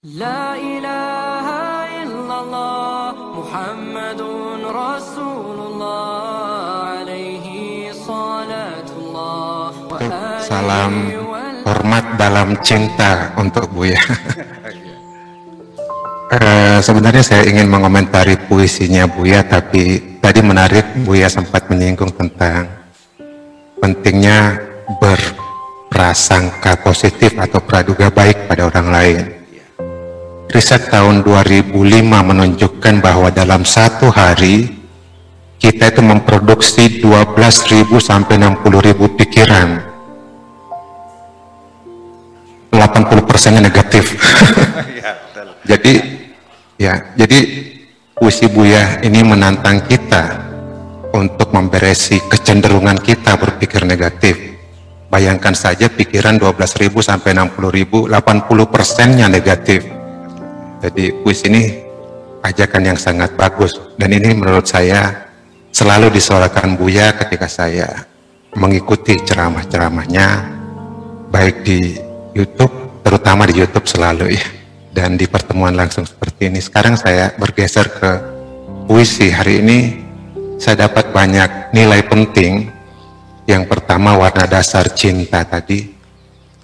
La ilaha illallah Muhammadun Rasulullah alaihi salatullah wa Salam hormat dalam cinta untuk Buya. Sebenarnya saya ingin mengomentari puisinya Buya, tapi tadi menarik Buya sempat menyinggung tentang pentingnya berprasangka positif atau praduga baik pada orang lain. Riset tahun 2005 menunjukkan bahwa dalam satu hari kita itu memproduksi 12.000 sampai 60.000 pikiran. 80%-nya negatif. Jadi puisi Buya ini menantang kita untuk memberesi kecenderungan kita berpikir negatif. Bayangkan saja pikiran 12.000 sampai 60.000, 80%-nya negatif. Jadi puisi ini ajakan yang sangat bagus, dan ini menurut saya selalu disuarakan Buya ketika saya mengikuti ceramah-ceramahnya, baik di YouTube, terutama di YouTube selalu ya, dan di pertemuan langsung seperti ini. Sekarang saya bergeser ke puisi. Hari ini saya dapat banyak nilai penting. Yang pertama, warna dasar cinta tadi,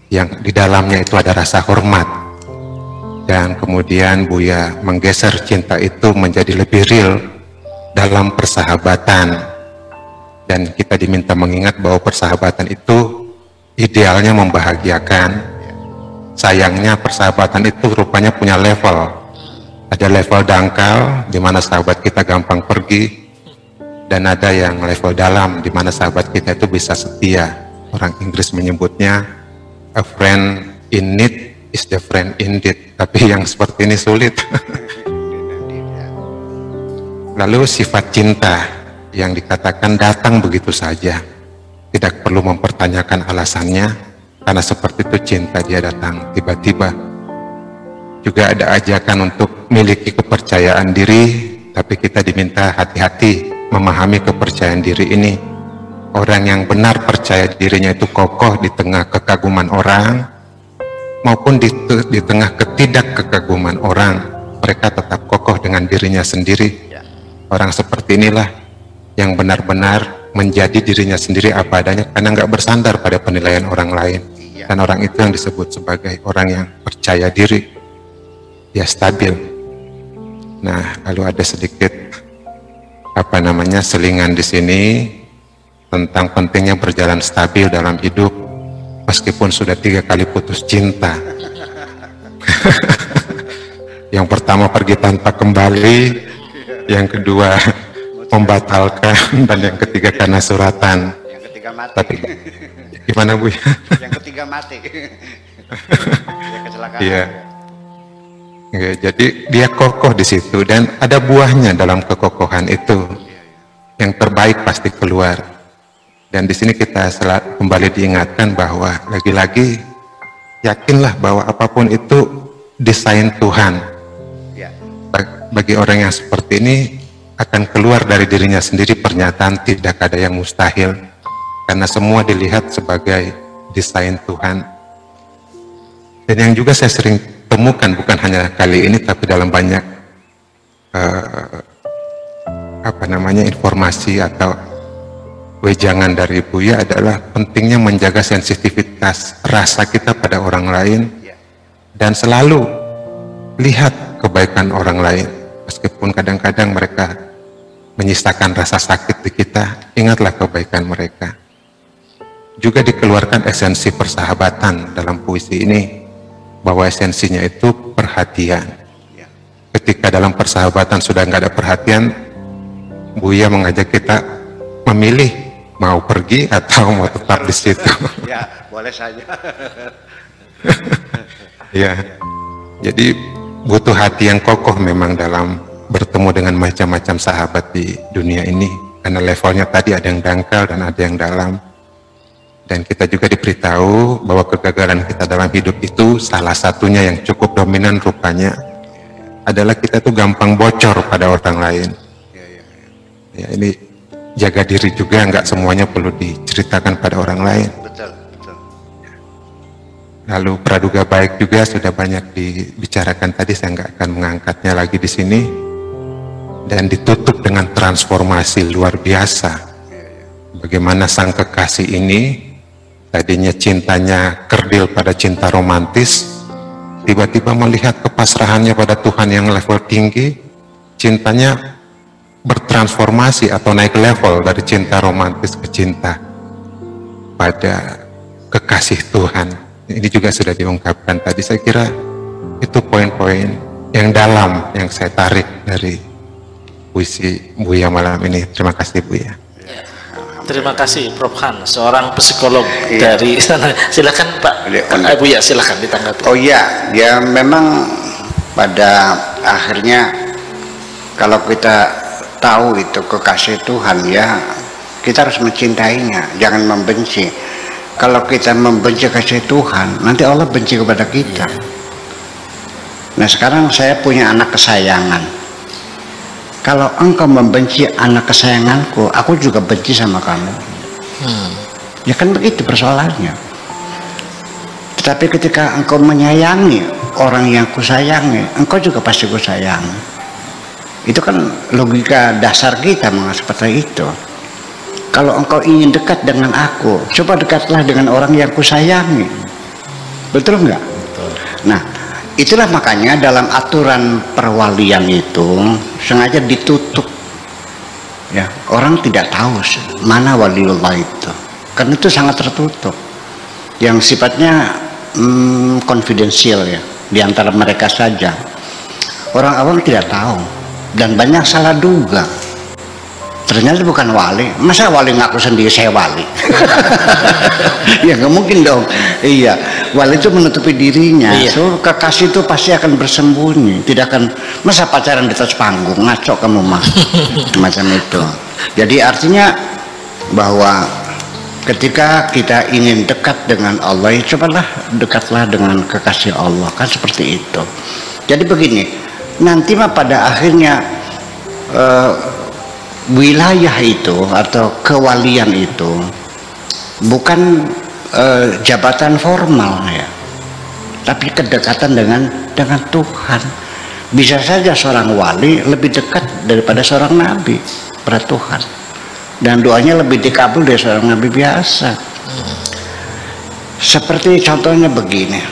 yang di dalamnya itu ada rasa hormat. Dan kemudian Buya menggeser cinta itu menjadi lebih real dalam persahabatan. Dan kita diminta mengingat bahwa persahabatan itu idealnya membahagiakan. Sayangnya persahabatan itu rupanya punya level. Ada level dangkal di mana sahabat kita gampang pergi, dan ada yang level dalam di mana sahabat kita itu bisa setia. Orang Inggris menyebutnya a friend in need is the friend indeed. Tapi yang seperti ini sulit. Lalu sifat cinta yang dikatakan datang begitu saja, tidak perlu mempertanyakan alasannya, karena seperti itu cinta, dia datang tiba-tiba. Juga ada ajakan untuk miliki kepercayaan diri, tapi kita diminta hati-hati memahami kepercayaan diri ini. Orang yang benar percaya dirinya itu kokoh di tengah kekaguman orang, maupun di tengah ketidakkekaguman orang, mereka tetap kokoh dengan dirinya sendiri. Orang seperti inilah yang benar-benar menjadi dirinya sendiri apa adanya, karena nggak bersandar pada penilaian orang lain. Dan orang itu yang disebut sebagai orang yang percaya diri, ya stabil. Nah, lalu ada sedikit selingan di sini tentang pentingnya berjalan stabil dalam hidup meskipun sudah 3 kali putus cinta. Yang pertama pergi tanpa kembali, yang kedua membatalkan, dan yang ketiga karena suratan. Yang ketiga mati. Tapi gimana Bu? Yang ketiga mati. Ya, kecelakaan. Iya. Ya, jadi dia kokoh di situ, dan ada buahnya dalam kekokohan itu. Yang terbaik pasti keluar. Dan di sini kita kembali diingatkan bahwa lagi-lagi yakinlah bahwa apapun itu desain Tuhan. Bagi orang yang seperti ini akan keluar dari dirinya sendiri pernyataan tidak ada yang mustahil, karena semua dilihat sebagai desain Tuhan. Dan yang juga saya sering temukan, bukan hanya kali ini tapi dalam banyak informasi atau wejangan dari Buya, adalah pentingnya menjaga sensitivitas rasa kita pada orang lain, dan selalu lihat kebaikan orang lain. Meskipun kadang-kadang mereka menyisakan rasa sakit di kita, ingatlah kebaikan mereka. Juga dikeluarkan esensi persahabatan dalam puisi ini, bahwa esensinya itu perhatian. Ketika dalam persahabatan sudah nggak ada perhatian, Buya mengajak kita memilih mau pergi atau mau tetap di situ. Ya, boleh saja. Ya, jadi butuh hati yang kokoh memang dalam bertemu dengan macam-macam sahabat di dunia ini, karena levelnya tadi ada yang dangkal dan ada yang dalam. Dan kita juga diberitahu bahwa kegagalan kita dalam hidup itu salah satunya yang cukup dominan rupanya adalah kita tuh gampang bocor pada orang lain. Ya, ini jaga diri juga, nggak semuanya perlu diceritakan pada orang lain. Betul, betul. Lalu praduga baik juga sudah banyak dibicarakan tadi, saya nggak akan mengangkatnya lagi di sini. Dan ditutup dengan transformasi luar biasa. Bagaimana sang kekasih ini, tadinya cintanya kerdil pada cinta romantis, tiba-tiba melihat kepasrahannya pada Tuhan yang level tinggi, cintanya bertransformasi atau naik level dari cinta romantis ke cinta pada kekasih Tuhan. Ini juga sudah diungkapkan tadi. Saya kira itu poin-poin yang dalam yang saya tarik dari puisi Buya malam ini. Terima kasih Buya. Terima kasih Prof. Han, seorang psikolog dari sana. Silakan Pak Buya, silakan ditanggapi. Oh iya, ya memang pada akhirnya kalau kita tahu itu kekasih Tuhan, ya kita harus mencintainya, jangan membenci. Kalau kita membenci kasih Tuhan, nanti Allah benci kepada kita. Nah sekarang saya punya anak kesayangan. Kalau engkau membenci anak kesayanganku, aku juga benci sama kamu. Ya kan begitu persoalannya. Tetapi ketika engkau menyayangi orang yang kusayangi, engkau juga pasti kusayangi. Itu kan logika dasar kita seperti itu. Kalau engkau ingin dekat dengan aku, coba dekatlah dengan orang yang kusayangi. Betul nggak? Nah, itulah makanya dalam aturan perwalian itu sengaja ditutup. Ya, orang tidak tahu mana waliullah itu. Karena itu sangat tertutup. Yang sifatnya konfidensial ya, di antara mereka saja. Orang awam tidak tahu dan banyak salah duga. Ternyata bukan wali. Masa wali ngaku sendiri saya wali? Ya nggak mungkin dong. Iya, wali itu menutupi dirinya. So kekasih itu pasti akan bersembunyi, tidak akan. Masa pacaran di atas panggung, ngaco kamu mah. Macam itu. Jadi artinya bahwa ketika kita ingin dekat dengan Allah, ya cobalah dekatlah dengan kekasih Allah, kan seperti itu. Jadi begini, nanti mah pada akhirnya wilayah itu atau kewalian itu bukan jabatan formal ya, tapi kedekatan dengan Tuhan. Bisa saja seorang wali lebih dekat daripada seorang nabi pada Tuhan, dan doanya lebih dikabul dari seorang nabi biasa. Seperti contohnya begini,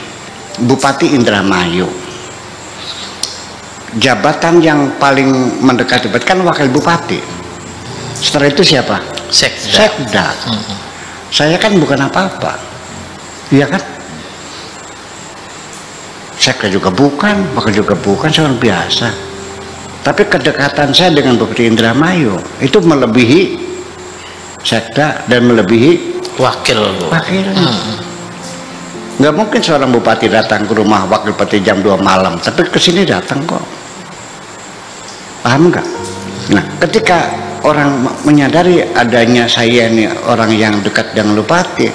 Bupati Indramayu, jabatan yang paling mendekati kan wakil bupati. Setelah itu siapa? Sekda. Saya kan bukan apa-apa, iya kan? Sekda juga bukan, wakil juga bukan, seorang biasa. Tapi kedekatan saya dengan Bupati Indramayu itu melebihi sekda dan melebihi wakilnya. Nggak mungkin seorang bupati datang ke rumah wakil bupati jam 2 malam, tapi kesini datang kok. Paham nggak? Nah, ketika orang menyadari adanya saya ini orang yang dekat dengan bupati,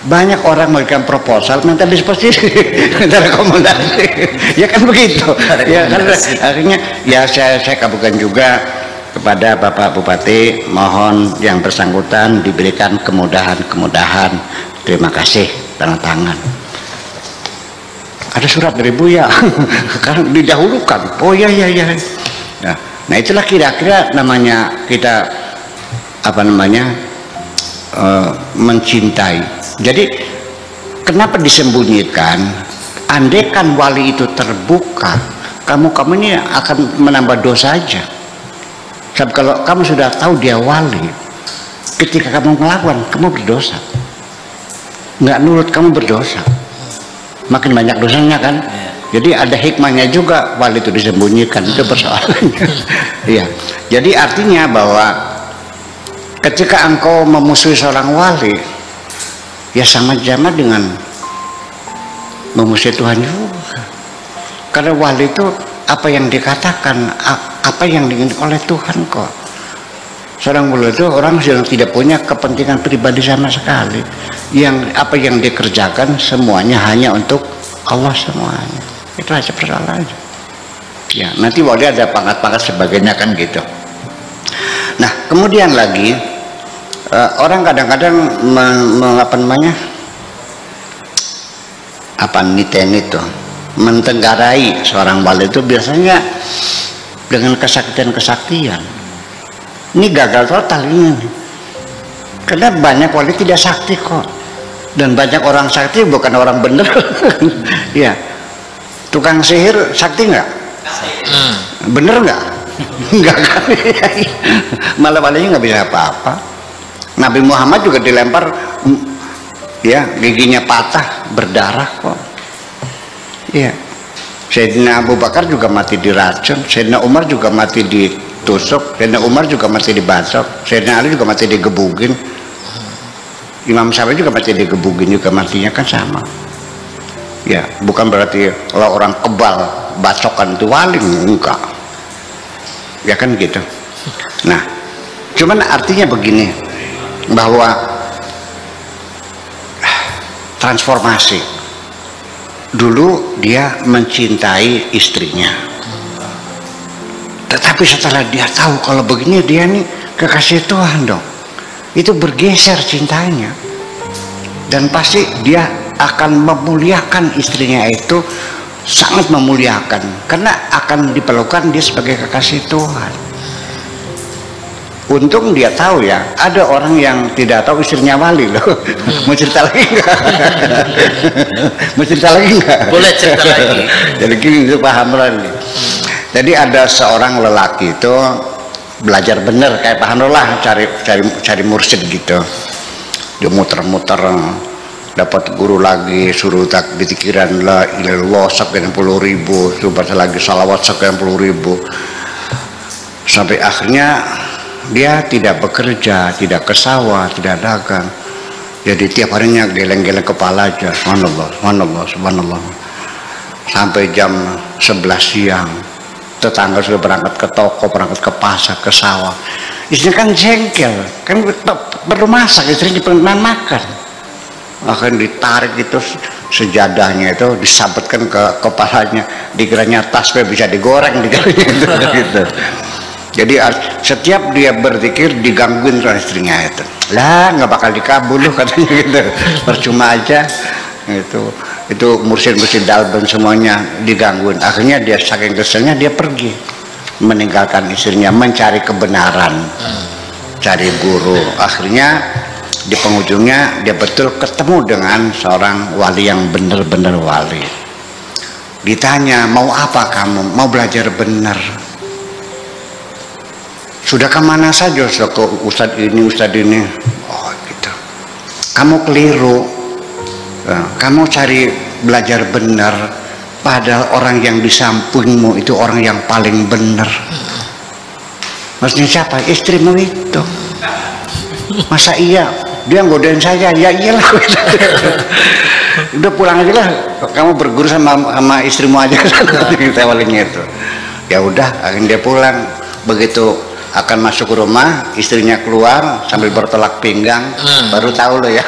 banyak orang memberikan proposal, minta disposisi, minta rekomendasi. Ya kan begitu. Ya kan akhirnya ya saya kabulkan juga kepada Bapak Bupati, mohon yang bersangkutan diberikan kemudahan. Terima kasih, tanda tangan. Ada surat dari Buya, karena didahulukan. Oh ya. Nah itulah kira-kira namanya kita mencintai. Jadi kenapa disembunyikan? Andaikan wali itu terbuka, kamu ini akan menambah dosa aja. Sebab kalau kamu sudah tahu dia wali, ketika kamu melawan, kamu berdosa. Nggak nurut, kamu berdosa. Makin banyak dosanya kan. Jadi ada hikmahnya juga wali itu disembunyikan, itu persoalannya. Iya. Jadi artinya bahwa ketika engkau memusuhi seorang wali, ya sama dengan memusuhi Tuhan juga. Karena wali itu apa yang dikatakan, apa yang diingin oleh Tuhan kok. Seorang wali itu orang yang tidak punya kepentingan pribadi sama sekali. Apa yang dikerjakan semuanya hanya untuk Allah semuanya. Itu aja persoalannya. Ya, nanti wali ada pangkat-pangkat sebagainya kan gitu. Nah, kemudian lagi orang kadang-kadang apa niten itu mentenggarai seorang wali itu biasanya dengan kesaktian. Ini gagal total ini. Karena banyak wali tidak sakti kok. Dan banyak orang sakti bukan orang bener. Ya. Tukang sihir sakti nggak? Bener nggak? Enggak kan? Malah walinya nggak bisa apa-apa. Nabi Muhammad juga dilempar, ya giginya patah, berdarah kok. Ya. Sayyidina Abu Bakar juga mati diracun, Sayyidina Umar juga mati ditusuk, Sayyidina Umar juga mati dibacok, Sayyidina Ali juga mati digebugin, Imam Syafi'i juga mati digebugin juga, matinya kan sama. Ya, bukan berarti kalau orang kebal bacokan itu wali, enggak. Ya kan gitu. Nah, cuman artinya begini, bahwa transformasi. Dulu dia mencintai istrinya, tetapi setelah dia tahu kalau begini dia nih kekasih Tuhan dong, itu bergeser cintanya, dan pasti dia akan memuliakan istrinya itu, sangat memuliakan, karena akan diperlukan dia sebagai kekasih Tuhan. Untung dia tahu ya, ada orang yang tidak tahu istrinya wali loh. Mau cerita lagi nggak? Mau cerita lagi nggak? Boleh cerita lagi. Jadi gini, itu paham lagi. Jadi ada seorang lelaki itu belajar bener kayak Pak Hanullah, cari mursyid gitu. Dia muter-muter, dapat guru lagi, suruh takbir pikiran la ilaha illallah sekian puluh ribu, coba lagi salawat sekian puluh ribu, sampai akhirnya dia tidak bekerja, tidak ke sawah, tidak dagang. Jadi tiap harinya geleng-geleng kepala aja, subhanallah, subhanallah, subhanallah. Sampai jam 11 siang, tetangga sudah berangkat ke toko, berangkat ke pasar, ke sawah. Istrinya kan jengkel, kan perlu masak, istrinya pernah makan. Akhirnya ditarik itu sejadahnya itu, disabetkan ke kepalanya, dikiranya tas bisa digoreng, dikiranya gitu. Jadi setiap dia berzikir digangguin oleh istrinya itu. Lah nggak bakal dikabul loh katanya gitu. Percuma aja itu mursyid-mursyid dalben semuanya digangguin. Akhirnya dia saking keselnya dia pergi meninggalkan istrinya, mencari kebenaran, cari guru. Akhirnya di penghujungnya dia betul ketemu dengan seorang wali yang benar-benar wali. Ditanya, mau apa kamu? Mau belajar benar. Sudah kemana saja ke ustadz ini, oh gitu. Kamu keliru, kamu cari belajar benar, padahal orang yang di sampingmu itu orang yang paling benar. Maksudnya siapa? Istrimu itu. Masa iya dia ngodain saya? Ya iyalah. Udah pulang aja lah, kamu berguru sama istrimu aja. Kita walinya itu. Ya udah, akhirnya dia pulang. Begitu akan masuk ke rumah, istrinya keluar sambil bertolak pinggang, baru tahu loh ya.